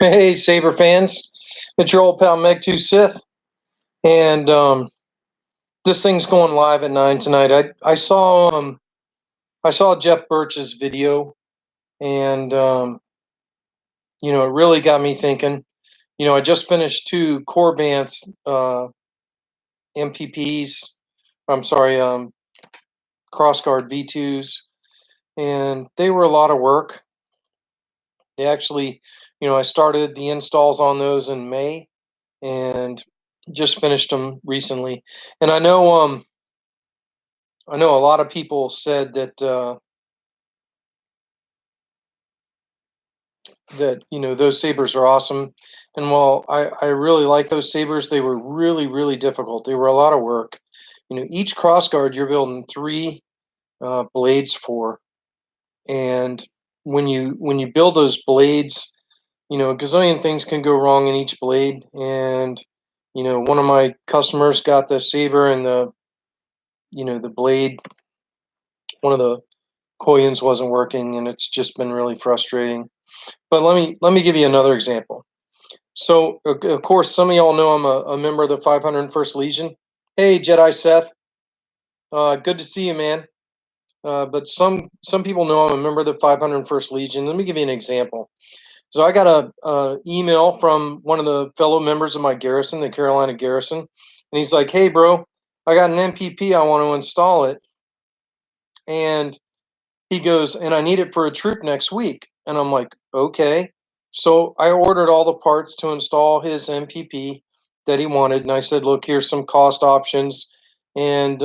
Hey, Saber fans, it's your old pal Meg2 Sith, and this thing's going live at 9 tonight. I saw Jeff Birch's video, and it really got me thinking. I just finished two Corbance MPPs. I'm sorry, Crossguard V2s, and they were a lot of work. They actually, I started the installs on those in May, and just finished them recently. And I know a lot of people said that those sabers are awesome, and while I really like those sabers, they were really really difficult. They were a lot of work. Each crossguard you're building three blades for, and when you build those blades, a gazillion things can go wrong in each blade. And one of my customers got the saber, and the blade, one of the coins wasn't working, and it's just been really frustrating. But let me give you another example. So of course, some of y'all know I'm a member of the 501st Legion. Hey, Jedi Seth, good to see you, man. But some people know I'm a member of the 501st Legion. Let me give you an example. So I got a email from one of the fellow members of my garrison, the Carolina Garrison, and he's like, "Hey, bro, I got an MPP. I want to install it." And he goes, "And I need it for a troop next week." And I'm like, "Okay." So I ordered all the parts to install his MPP that he wanted. And I said, "Look, here's some cost options." And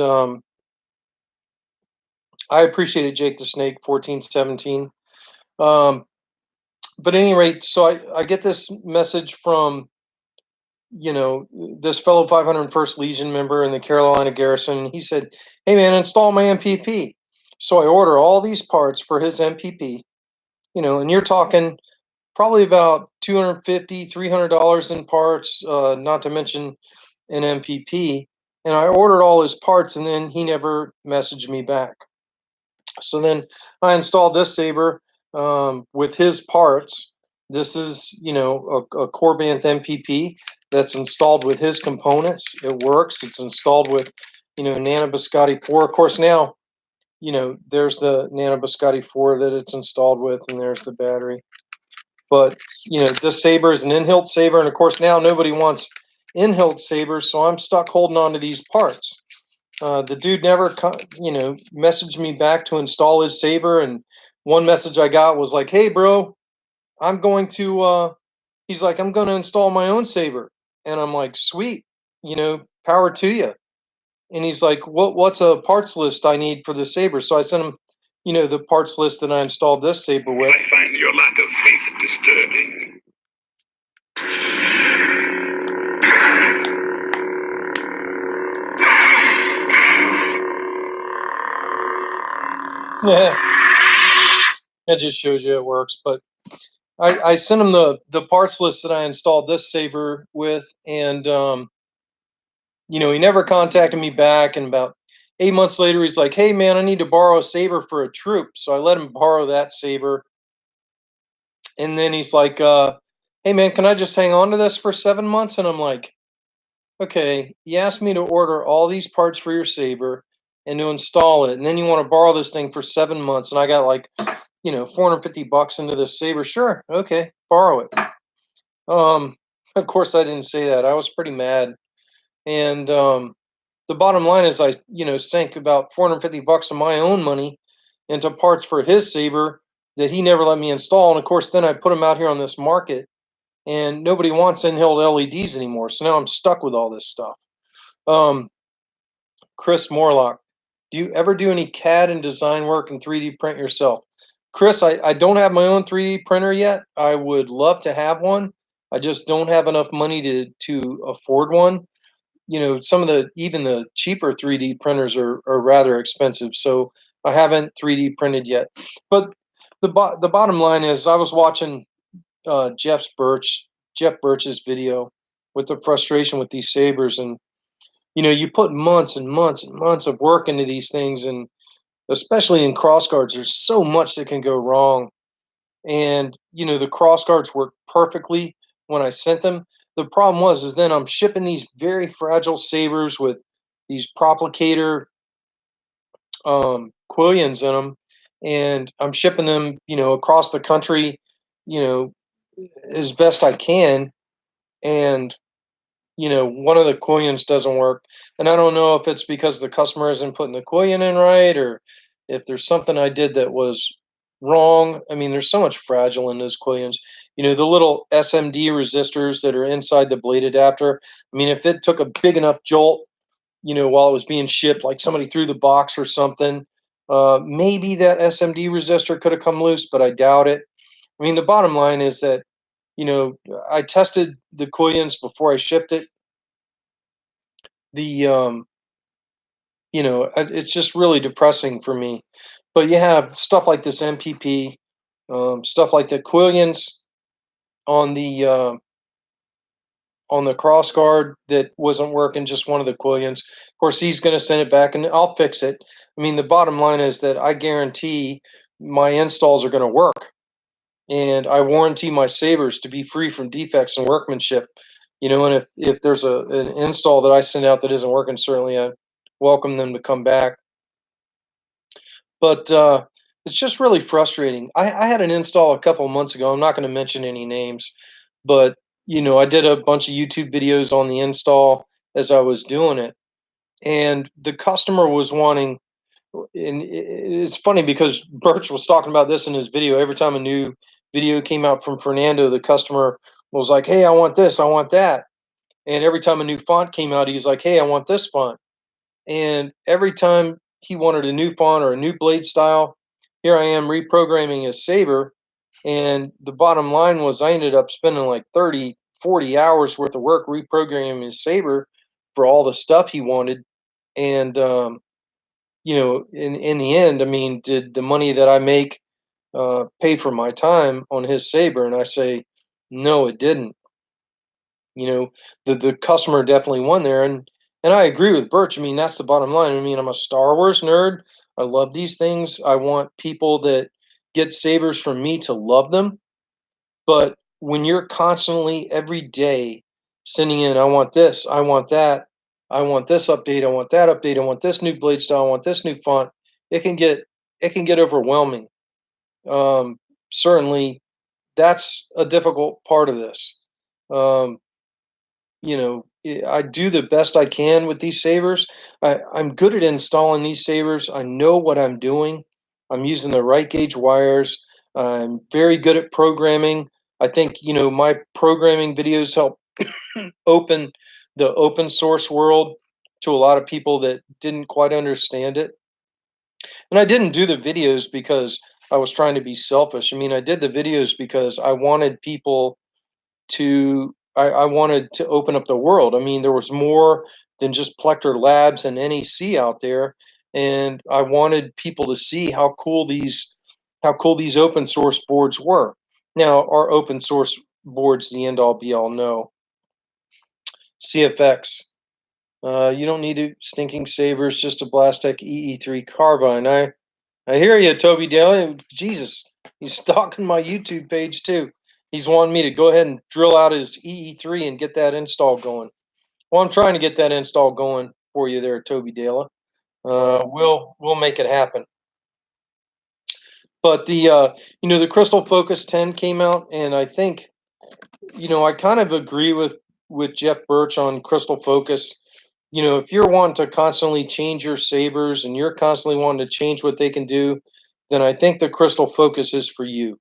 I appreciated Jake the Snake 1417. Um, but at any rate, so I get this message from, this fellow 501st Legion member in the Carolina Garrison. He said, "Hey, man, install my MPP." So I order all these parts for his MPP, and you're talking probably about $250, $300 in parts, not to mention an MPP. And I ordered all his parts, and then he never messaged me back. So then I installed this saber with his parts. This is, a Corbant MPP that's installed with his components. It works. It's installed with, Nano Biscotti 4. Of course, now, there's the Nano Biscotti 4 that it's installed with, and there's the battery. But this saber is an in-hilt saber, and of course now nobody wants in-hilt sabers, so I'm stuck holding on to these parts. The dude never, messaged me back to install his saber, and one message I got was like, "Hey, bro, I'm going to." He's like, "I'm going to install my own saber," and I'm like, "Sweet, power to you." And he's like, "What's a parts list I need for the saber?" So I sent him, the parts list that I installed this saber with. I find your lack of faith disturbing. Yeah, that just shows you it works. But I sent him the parts list that I installed this saber with, and he never contacted me back. And about 8 months later, he's like, "Hey, man, I need to borrow a saber for a troop." So I let him borrow that saber, and then he's like, "Hey, man, can I just hang on to this for 7 months?" And I'm like, "Okay, you asked me to order all these parts for your saber and to install it, and then you want to borrow this thing for 7 months, and I got like, $450 into this saber. Sure, okay, borrow it." Of course, I didn't say that. I was pretty mad, and the bottom line is, I sank about $450 of my own money into parts for his saber that he never let me install. And of course, then I put him out here on this market, and nobody wants in-held LEDs anymore. So now I'm stuck with all this stuff. Um, Chris Morlock, do you ever do any CAD and design work and 3D print yourself? Chris, I don't have my own 3D printer yet. I would love to have one. I just don't have enough money to afford one. Some of even the cheaper 3D printers are rather expensive. So I haven't 3D printed yet. But the bottom line is, I was watching Jeff Birch's video with the frustration with these sabers. And you put months and months and months of work into these things, and especially in crossguards, there's so much that can go wrong. and the cross guards worked perfectly when I sent them. The problem was is then I'm shipping these very fragile sabers with these Proplicator quillions in them, and I'm shipping them, across the country, you know, as best I can, and one of the quillions doesn't work, and I don't know if it's because the customer isn't putting the quillion in right, or if there's something I did that was wrong. I mean, there's so much fragile in those quillions. The little SMD resistors that are inside the blade adapter. I mean, if it took a big enough jolt, while it was being shipped, like somebody threw the box or something, maybe that SMD resistor could have come loose, but I doubt it. I mean, the bottom line is that, you know, I tested the quillions before I shipped it. The it's just really depressing for me. But you have stuff like this MPP, stuff like the quillions on the cross guard that wasn't working, just one of the quillions. Of course, he's going to send it back, and I'll fix it. I mean, the bottom line is that I guarantee my installs are going to work, and I warranty my sabers to be free from defects and workmanship. And if there's an install that I send out that isn't working, certainly I welcome them to come back. But it's just really frustrating. I had an install a couple of months ago. I'm not going to mention any names, but I did a bunch of YouTube videos on the install as I was doing it, and the customer was wanting. And it's funny because Birch was talking about this in his video. Every time a new video came out from Fernando, the customer was like, "Hey, I want this, I want that." And every time a new font came out, he's like, "Hey, I want this font." And every time he wanted a new font or a new blade style, here I am reprogramming his saber. And the bottom line was I ended up spending like 30, 40 hours worth of work reprogramming his saber for all the stuff he wanted. And, in the end, I mean, did the money that I make pay for my time on his saber? And I say, no, it didn't. The customer definitely won there, and I agree with Birch. I mean, that's the bottom line. I mean, I'm a Star Wars nerd. I love these things. I want people that get sabers from me to love them. But when you're constantly every day sending in, I want this, I want that, I want this update, I want that update, I want this new blade style, I want this new font, it can get overwhelming. Certainly, that's a difficult part of this. Um, I do the best I can with these sabers. I'm good at installing these sabers. I know what I'm doing. I'm using the right gauge wires. I'm very good at programming. I think, my programming videos help open the open source world to a lot of people that didn't quite understand it. And I didn't do the videos because I was trying to be selfish. I mean, I did the videos because I wanted people I wanted to open up the world. I mean, there was more than just Plector Labs and NEC out there, and I wanted people to see how cool these open source boards were. Now, are open source boards the end all be all? No. CFX. You don't need stinking sabers, just a Blastech EE3 carbine. I hear you, Toby Daly. Jesus, he's stalking my YouTube page too. He's wanting me to go ahead and drill out his EE3 and get that install going. Well, I'm trying to get that install going for you there, Toby Dale. We'll make it happen. But the Crystal Focus 10 came out, and I think I kind of agree with Jeff Birch on Crystal Focus. If you're wanting to constantly change your sabers and you're constantly wanting to change what they can do, then I think the Crystal Focus is for you.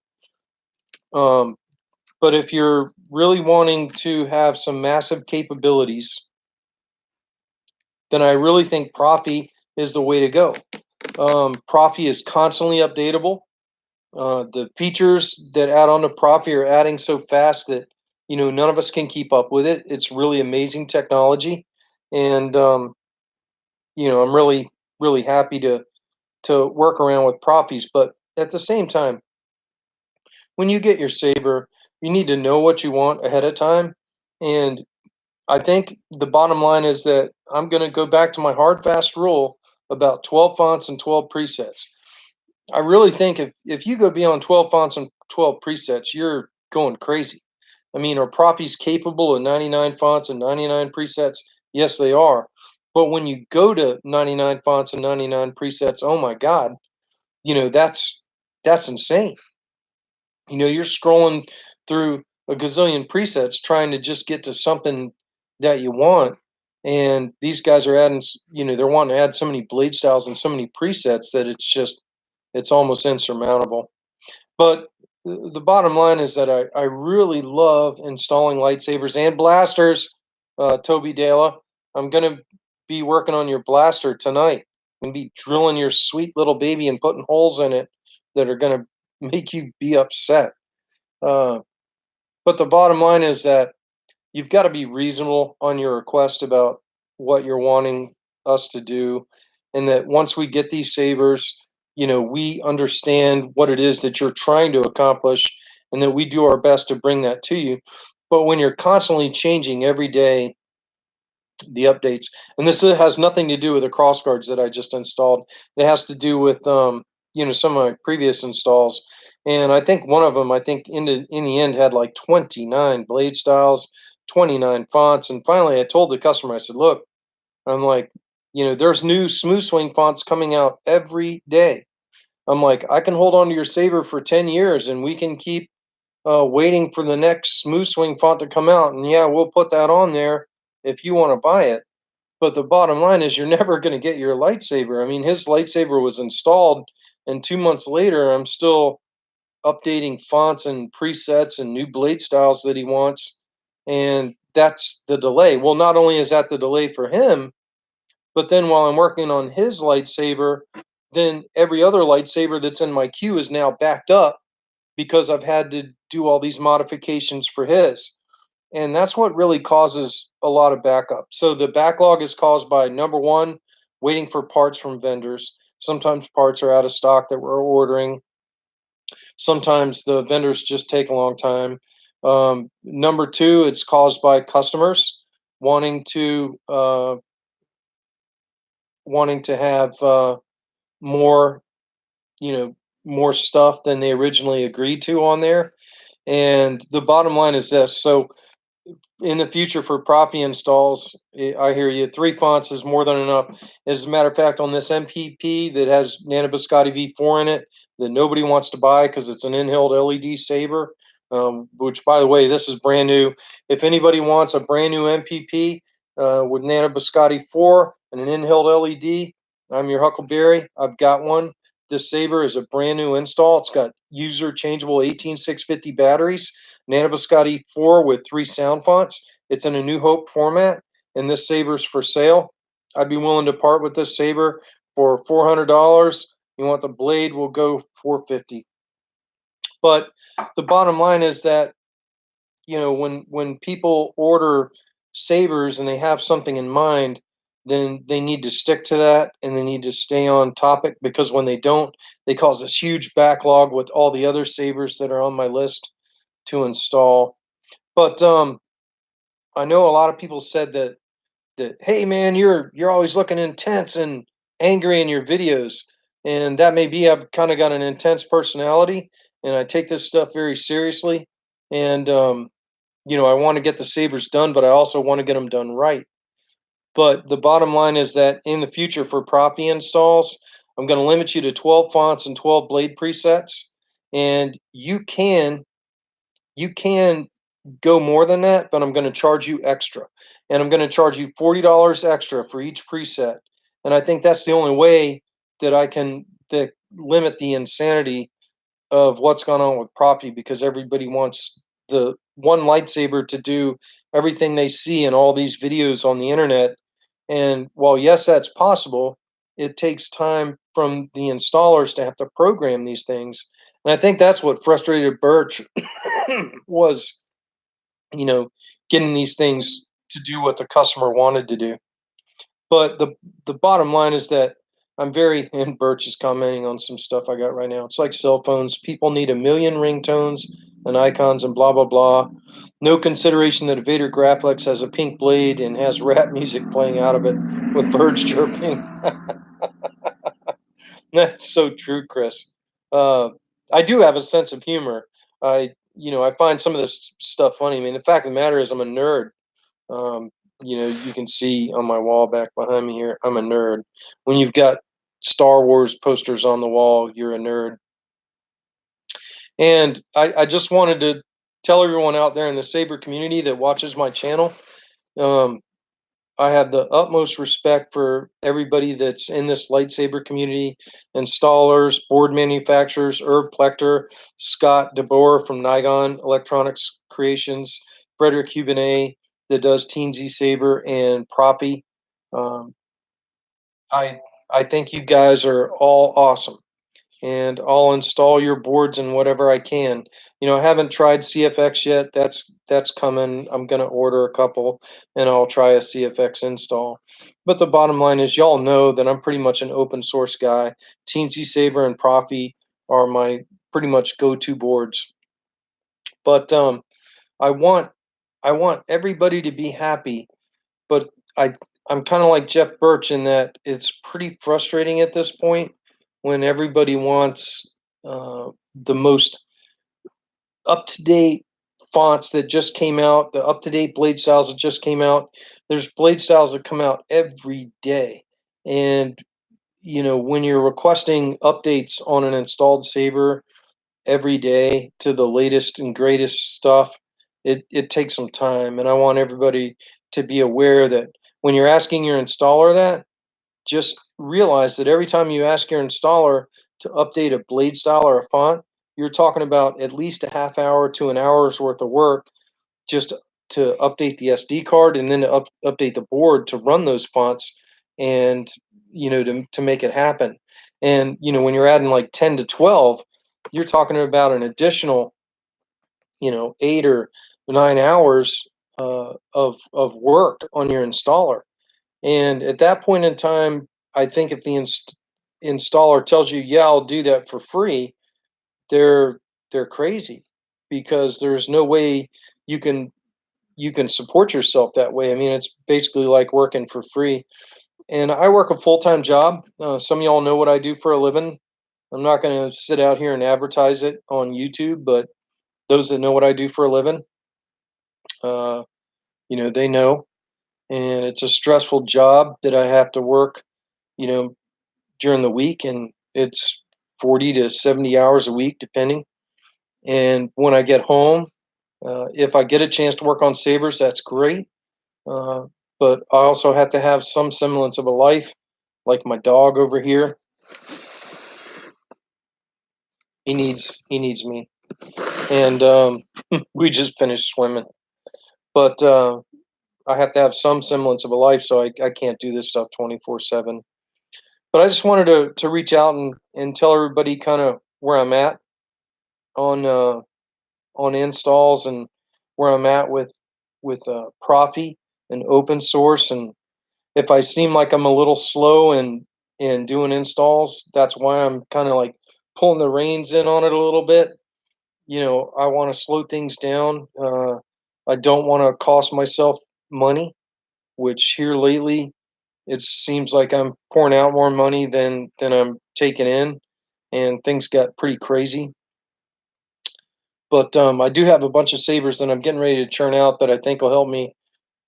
But if you're really wanting to have some massive capabilities, then I really think Profi is the way to go. Profi is constantly updatable. The features that add on to Profi are adding so fast that none of us can keep up with it. It's really amazing technology, and I'm really happy to work around with Profis. But at the same time, when you get your saber, you need to know what you want ahead of time. And I think the bottom line is that I'm going to go back to my hard, fast rule about 12 fonts and 12 presets. I really think if you go beyond 12 fonts and 12 presets, you're going crazy. I mean, are Profi's capable of 99 fonts and 99 presets? Yes, they are. But when you go to 99 fonts and 99 presets, oh my God, that's insane. You're scrolling through a gazillion presets trying to just get to something that you want. And these guys are adding, they're wanting to add so many blade styles and so many presets that it's almost insurmountable. But the bottom line is that I really love installing lightsabers and blasters, Toby Dela. I'm going to be working on your blaster tonight and be drilling your sweet little baby and putting holes in it that are going to make you be upset. Uh, but the bottom line is that you've got to be reasonable on your request about what you're wanting us to do. And that once we get these sabers, we understand what it is that you're trying to accomplish and that we do our best to bring that to you. But when you're constantly changing every day the updates, and this has nothing to do with the cross guards that I just installed, it has to do with some of my previous installs. And I think one of them, I think in the end had like 29 blade styles, 29 fonts. And finally I told the customer, I said, look, I'm like, there's new smooth swing fonts coming out every day. I'm like, I can hold on to your saber for 10 years and we can keep waiting for the next smooth swing font to come out. And yeah, we'll put that on there if you want to buy it. But the bottom line is you're never going to get your lightsaber. I mean, his lightsaber was installed, and 2 months later, I'm still updating fonts and presets and new blade styles that he wants. And that's the delay. Well, not only is that the delay for him, but then while I'm working on his lightsaber, then every other lightsaber that's in my queue is now backed up because I've had to do all these modifications for his. And that's what really causes a lot of backup. So the backlog is caused by number one, waiting for parts from vendors. Sometimes parts are out of stock that we're ordering. Sometimes the vendors just take a long time. Number two, it's caused by customers wanting to uh, wanting to have more, more stuff than they originally agreed to on there. And the bottom line is this: so in the future for Profi installs, I hear you. 3 fonts is more than enough. As a matter of fact, on this MPP that has Nana Biscotti V4 in it, that nobody wants to buy because it's an in-held LED saber, which, by the way, this is brand new. If anybody wants a brand new MPP with Nana Biscotti 4 and an in-held LED, I'm your Huckleberry. I've got one. This saber is a brand new install. It's got user changeable 18650 batteries. Nana Biscotti 4 with 3 sound fonts. It's in a New Hope format, and this saber's for sale. I'd be willing to part with this saber for $400. You want the blade, we'll go $450. But the bottom line is that, when people order sabers and they have something in mind, then they need to stick to that and they need to stay on topic, because when they don't, they cause this huge backlog with all the other sabers that are on my list to install. But I know a lot of people said that hey man, you're always looking intense and angry in your videos, and that may be I've kind of got an intense personality, and I take this stuff very seriously, and I want to get the sabers done, but I also want to get them done right. But the bottom line is that in the future for Profi installs, I'm going to limit you to 12 fonts and 12 blade presets, and you can go more than that, but I'm going to charge you extra. And I'm going to charge you $40 extra for each preset. And I think that's the only way that I can limit the insanity of what's going on with Profi, because everybody wants the one lightsaber to do everything they see in all these videos on the internet. And while, yes, that's possible, it takes time from the installers to have to program these things. And I think that's what frustrated Birch was, you know, getting these things to do what the customer wanted to do. But the bottom line is that I'm very and Birch is commenting on some stuff I got right now. It's like cell phones. People need a million ringtones and icons and blah blah blah. No consideration that a Vader Graphics has a pink blade and has rap music playing out of it with birds chirping. That's so true, Chris. Uh, I do have a sense of humor. I find some of this stuff funny. I mean, the fact of the matter is, I'm a nerd. Um, you can see on my wall back behind me here, I'm a nerd. When you've got Star Wars posters on the wall, you're a nerd. And I just wanted to tell everyone out there in the Saber community that watches my channel, um, I have the utmost respect for everybody that's in this lightsaber community, installers, board manufacturers, Herb Plecter, Scott DeBoer from Nigon Electronics Creations, Frederick Hubinet that does Teensy Saber, and Proppy. Um, I I think you guys are all awesome, and I'll install your boards and whatever I can. I haven't tried CFX yet. That's coming. I'm gonna order a couple, and I'll try a CFX install. But the bottom line is, y'all know that I'm pretty much an open source guy. Teensy Saber and Profi are my pretty much go-to boards. But I want I want everybody to be happy, but I I'm kind of like Jeff Birch in that it's pretty frustrating at this point when everybody wants the most up to date fonts that just came out, the up to date blade styles that just came out. There's blade styles that come out every day, and when you're requesting updates on an installed Saber every day to the latest and greatest stuff, it takes some time. And I want everybody to be aware that when you're asking your installer that, just realize that every time you ask your installer to update a blade style or a font, you're talking about at least a half hour to an hour's worth of work just to update the SD card, and then to update the board to run those fonts, and to make it happen. And when you're adding like 10 to 12, you're talking about an additional 8 or 9 hours of work on your installer. And at that point in time, I think if the installer tells you, "Yeah, I'll do that for free," they're they're crazy, because there's no way you can support yourself that way. I mean, it's basically like working for free. And I work a full-time job. Some of y'all know what I do for a living. I'm not going to sit out here and advertise it on YouTube, but those that know what I do for a living, uh, they know. And it's a stressful job that I have to work, you know, during the week, and it's 40 to 70 hours a week, depending. And when I get home, if I get a chance to work on Sabers, that's great. Uh, but I also have to have some semblance of a life, like my dog over here. He needs me, and we just finished swimming. But I have to have some semblance of a life, so I can't do this stuff 24/7. But I just wanted to reach out and tell everybody kind of where I'm at on installs, and where I'm at with Profi and open source. And if I seem like I'm a little slow in doing installs, that's why I'm kind of like pulling the reins in on it a little bit. I want to slow things down. I don't want to cost myself money, which here lately it seems like I'm pouring out more money than I'm taking in, and things got pretty crazy. But I do have a bunch of Sabers that I'm getting ready to churn out that I think will help me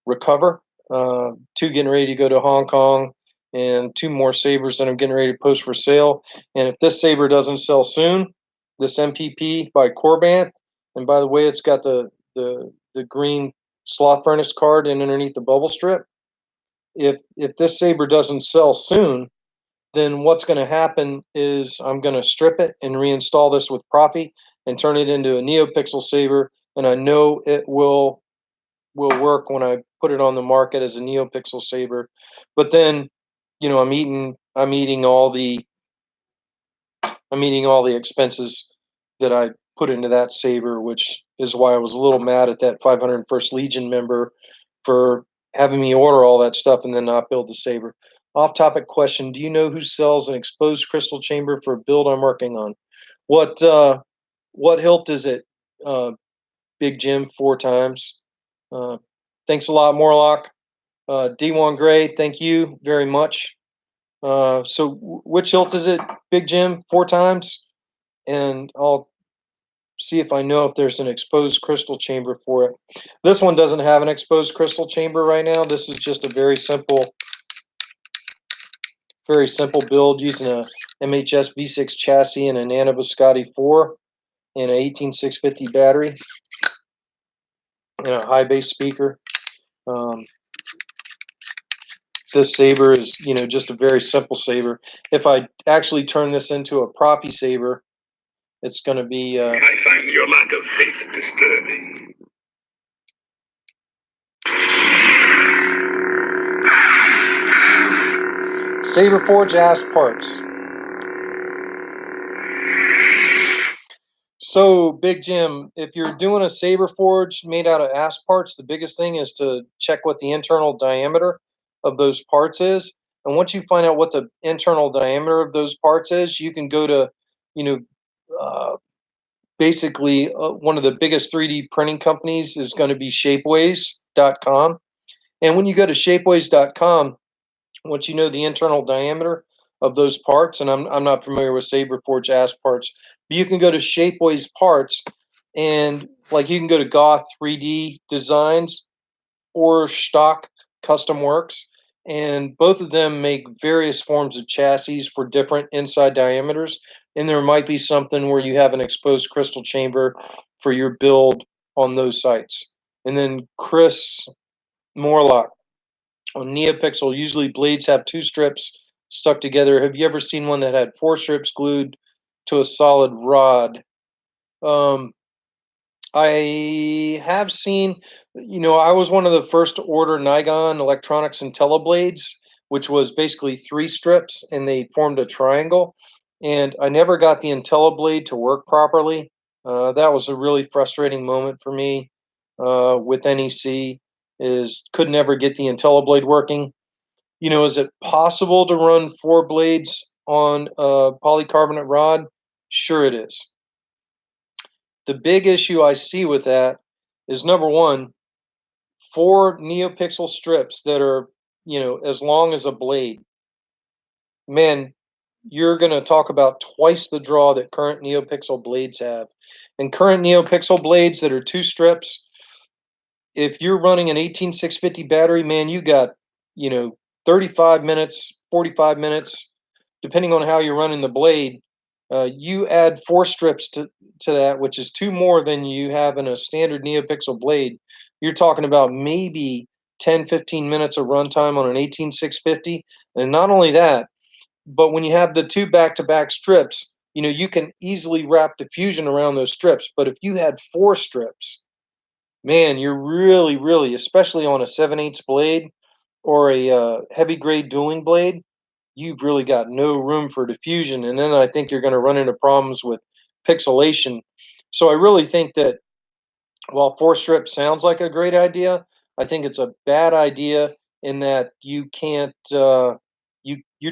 recover. Two getting ready to go to Hong Kong, and two more Sabers that I'm getting ready to post for sale. And if this Saber doesn't sell soon, this MPP by Corbant, and by the way, it's got the green sloth furnace card and underneath the bubble strip. If this Saber doesn't sell soon, then what's going to happen is I'm going to strip it and reinstall this with Profi and turn it into a NeoPixel Saber, and I know it will work when I put it on the market as a NeoPixel Saber. But then, I'm eating all the expenses that I put into that Saber, which is why I was a little mad at that 501st Legion member for having me order all that stuff and then not build the Saber. Off topic question: do you know who sells an exposed crystal chamber for a build I'm working on? What hilt is it? Big Jim 4 times. Uh, Thanks a lot, Morlock. D1 Gray, thank you very much. So which hilt is it, Big Jim? 4 times? and I'll see if I know if there's an exposed crystal chamber for it. This one doesn't have an exposed crystal chamber right now. This is just a very simple build using a MHS V6 chassis and a Nano Biscotti 4 and an 18650 battery and a high bass speaker. This saber is, just a very simple saber. If I actually turn this into a proppy saber, it's going to be. I find your lack of faith disturbing. Saber Forge ass parts. So, Big Jim, if you're doing a saber forge made out of ass parts, the biggest thing is to check what the internal diameter of those parts is. And once you find out what the internal diameter of those parts is, you can go to, you know, uh, basically one of the biggest 3D printing companies is going to be shapeways.com. And when you go to shapeways.com, once you know the internal diameter of those parts, and I'm not familiar with Saber Forge ass parts, but you can go to Shapeways parts, and like you can go to Goth 3D Designs or Stock Custom Works, and both of them make various forms of chassis for different inside diameters. And there might be something where you have an exposed crystal chamber for your build on those sites. And then Chris Morlock on NeoPixel, usually blades have two strips stuck together. Have you ever seen one that had four strips glued to a solid rod? Um, I have seen, I was one of the first to order Nigon Electronics IntelliBlades, which was basically three strips and they formed a triangle. And I never got the IntelliBlade to work properly. That was a really frustrating moment for me with NEC, is could never get the IntelliBlade working. Is it possible to run four blades on a polycarbonate rod? Sure, it is. The big issue I see with that is number one, four NeoPixel strips that are, as long as a blade. Man, you're going to talk about twice the draw that current NeoPixel blades have. And current NeoPixel blades that are two strips, if you're running an 18650 battery, man, you got, 35 minutes, 45 minutes, depending on how you're running the blade. You add four strips to that, which is two more than you have in a standard NeoPixel blade. You're talking about maybe 10, 15 minutes of runtime on an 18650. And not only that, but when you have the two back-to-back strips, you can easily wrap diffusion around those strips. But if you had four strips, man, you're really, really, especially on a 7/8 blade or a heavy grade dueling blade, you've really got no room for diffusion. And then I think you're going to run into problems with pixelation. So I really think that while four strips sounds like a great idea, I think it's a bad idea in that you can't, you're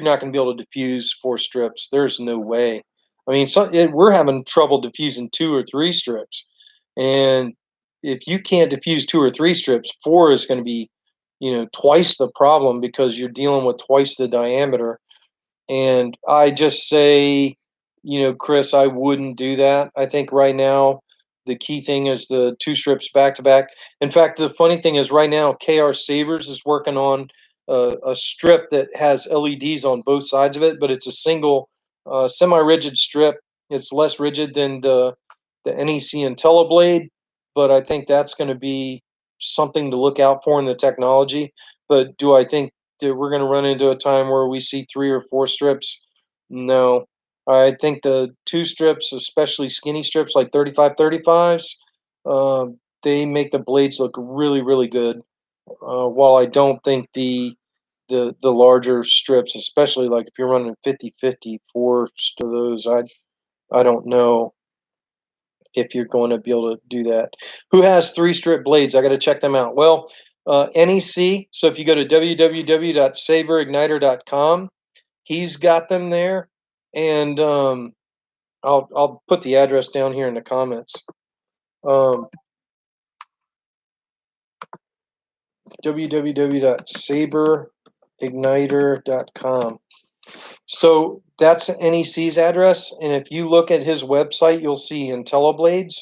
not going to be able to diffuse four strips. There's no way. I mean, we're having trouble diffusing two or three strips, and if you can't diffuse two or three strips, four is going to be, twice the problem because you're dealing with twice the diameter. And I just say, Chris, I wouldn't do that. I think right now the key thing is the two strips back to back. In fact, the funny thing is right now KR Sabers is working on a strip that has LEDs on both sides of it, but it's a single semi-rigid strip. It's less rigid than the NEC IntelliBlade, but I think that's going to be something to look out for in the technology. But do I think that we're going to run into a time where we see three or four strips? No. I think the two strips, especially skinny strips like 3535s, they make the blades look really, really good. While I don't think the larger strips, especially like if you're running 50/50 four to those, I don't know if you're going to be able to do that. Who has three strip blades? I got to check them out. Well, NEC. So if you go to www.saberigniter.com, he's got them there, and I'll put the address down here in the comments. www.saberigniter.com. So that's NEC's address, and if you look at his website, you'll see IntelliBlades.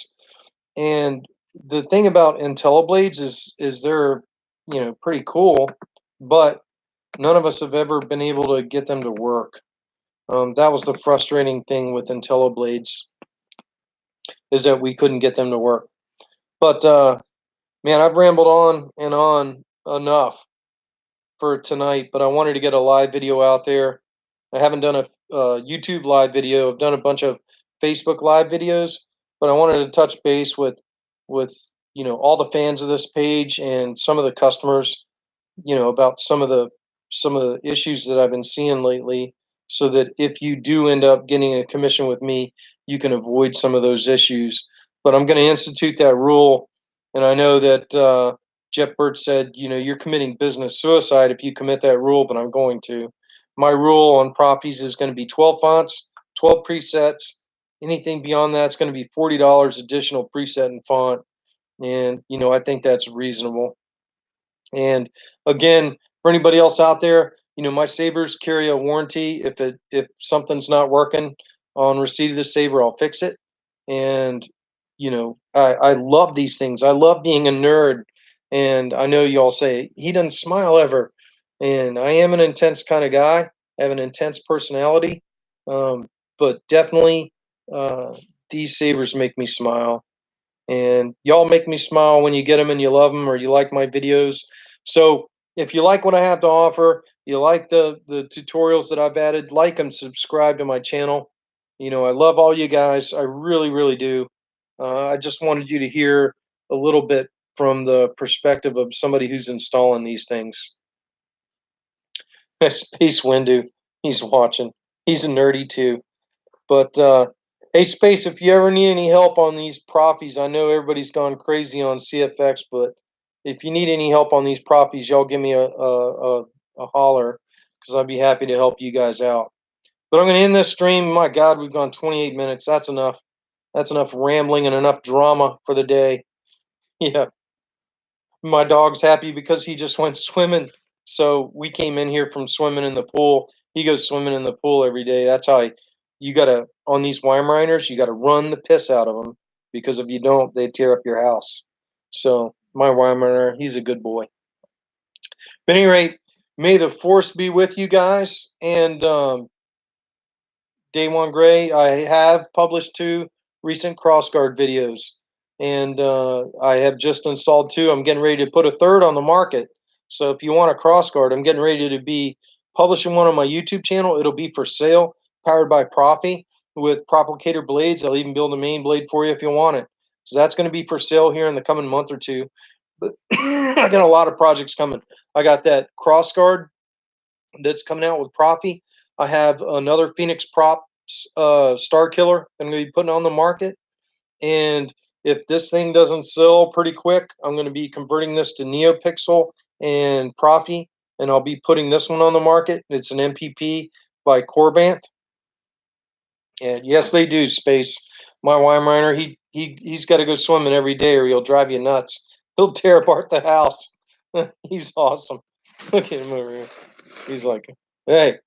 And the thing about IntelliBlades is they're, pretty cool, but none of us have ever been able to get them to work. That was the frustrating thing with IntelliBlades, is that we couldn't get them to work. But man, I've rambled on enough for tonight, but I wanted to get a live video out there. I haven't done a YouTube live video. I've done a bunch of Facebook live videos, but I wanted to touch base with all the fans of this page and some of the customers, about some of the issues that I've been seeing lately, so that if you do end up getting a commission with me, you can avoid some of those issues. But I'm going to institute that rule, and I know that Jeff Birch said, you're committing business suicide if you commit that rule, but I'm going to. My rule on properties is going to be 12 fonts, 12 presets. Anything beyond that is going to be $40 additional preset and font, and I think that's reasonable. And again, for anybody else out there, my savers carry a warranty. If something's not working on receipt of the saver, I'll fix it. And I love these things. I love being a nerd. And I know you all say he doesn't smile ever, and I am an intense kind of guy. I have an intense personality, but definitely these savers make me smile, and y'all make me smile when you get them and you love them or you like my videos. So if you like what I have to offer, you like the tutorials that I've added, like and subscribe to my channel. I love all you guys. I really, really do. I just wanted you to hear a little bit from the perspective of somebody who's installing these things. Space Windu, he's watching. He's a nerdy too. But hey, Space, if you ever need any help on these profies, I know everybody's gone crazy on CFX, but if you need any help on these profies, y'all give me a holler, because I'd be happy to help you guys out. But I'm going to end this stream. My God, we've gone 28 minutes. That's enough. That's enough rambling and enough drama for the day. Yeah. My dog's happy because he just went swimming. So we came in here from swimming in the pool. He goes swimming in the pool every day. That's how you gotta, on these Weimaraners, you gotta run the piss out of them, because if you don't, they tear up your house. So my Weimaraner, he's a good boy. But at any rate, may the force be with you guys. And Day One Gray, I have published 2 recent CrossGuard videos, and I have just installed 2. I'm getting ready to put a 3rd on the market. So if you want a CrossGuard, I'm getting ready to be publishing one on my YouTube channel. It'll be for sale, powered by Profi with Proplicator blades. I'll even build a main blade for you if you want it. So that's going to be for sale here in the coming month or 2. But I got a lot of projects coming. I got that CrossGuard that's coming out with Profi. I have another Phoenix Prop Star Killer I'm going to be putting on the market. And if this thing doesn't sell pretty quick, I'm going to be converting this to NeoPixel and Profi, and I'll be putting this one on the market. It's an MPP by Corbant. And yes, they do, Space. My Weimaraner, he's got to go swimming every day or he'll drive you nuts. He'll tear apart the house. He's awesome. Look at him over here. He's like, hey,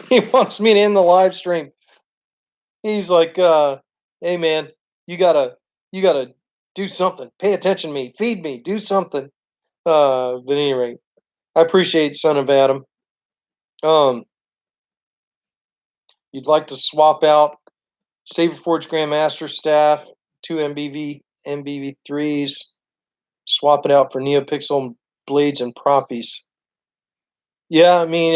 he wants me to end the live stream. He's like, hey man, you gotta do something. Pay attention to me, feed me, do something. But at any rate, I appreciate Son of Adam. Um, you'd like to swap out SaberForge Grandmaster staff, 2 MBV3s, swap it out for NeoPixel blades and Profies. Yeah, I mean,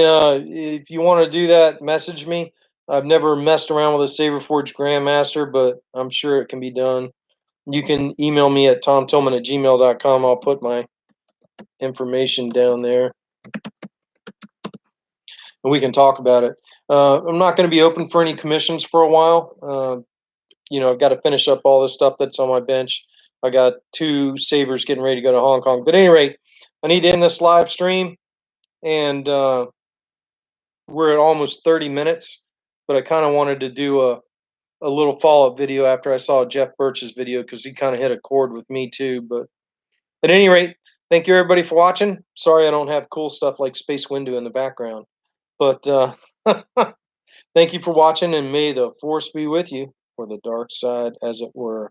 if you want to do that, message me. I've never messed around with a SaberForge Grandmaster, but I'm sure it can be done. You can email me at tomtillman@gmail.com. I'll put my information down there, and we can talk about it. I'm not going to be open for any commissions for a while. I've got to finish up all this stuff that's on my bench. I got 2 savers getting ready to go to Hong Kong. But at any rate, I need to end this live stream, and we're at almost 30 minutes. But I kind of wanted to do a little follow-up video after I saw Jeff Birch's video, because he kind of hit a chord with me too. But at any rate, thank you everybody for watching. Sorry I don't have cool stuff like Space Windu in the background. But thank you for watching, and may the force be with you, or the dark side, as it were.